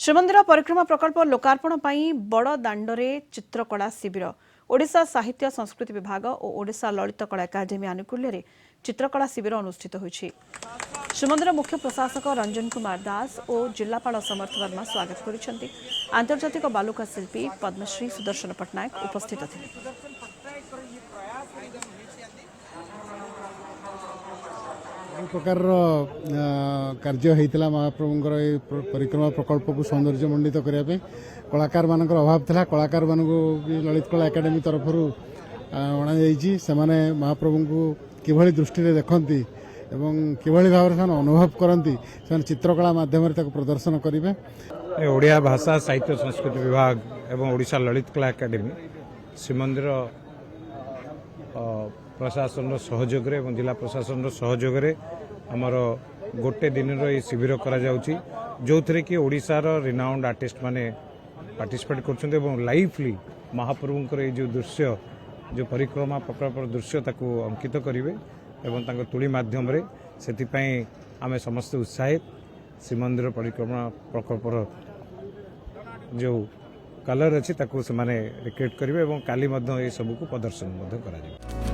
श्रीमंदिर परिक्रमा प्रकल्प लोकार्पण ପାଇଁ बड़ दाण्डरे चित्रकला शिविर ओडिशा साहित्य संस्कृति विभाग और ओडिशा ललित कला एकाडेमी आनुकूल्य चित्रकला शिविर अनुष्ठित होइछि। श्रीमंदिर मुख्य प्रशासक रंजन कुमार दास और जिलापाल समर्थ वर्मा स्वागत करिसेंति। आंतर्जातिक बालुका शिल्पी पद्मश्री सुदर्शन पट्टनायक उपस्थित थिले। प्रकार कार्य होता महाप्रभुंर परिक्रमा प्रकल्प को सौंदर्यमंडित करने कलाकार मान अभाव था। कलाकार मान ललित कला एकाडेमी तरफ अणाई से महाप्रभु को किभली दृष्टि देखती एवं किभली भाव से अनुभव करती से चित्रकला माध्यम प्रदर्शन करेंगे। ओडिया भाषा साहित्य संस्कृति विभाग एवं ओडिशा ललित कला एकाडेमी श्रीमंदिर प्रशासन सहयोग एवं जिला प्रशासन सहयोग आमर गोटे दिन शिविर करा जाउची जो थे कि ओडिशार रिनाउंड आर्टिस्ट माने पार्टिसिपेट कर लाइवली महाप्रभुंकर जो दृश्य जो परिक्रमा प्रकल्प दृश्य ताकू अंकित करेंगे एवं तांको तुली माध्यम से आमे समस्त उत्साहित श्रीमंदिर परिक्रमा प्रकल्पर जो कलर अच्छी ताकू से रिक्रिएट करेंगे और काली ये सबको प्रदर्शन करा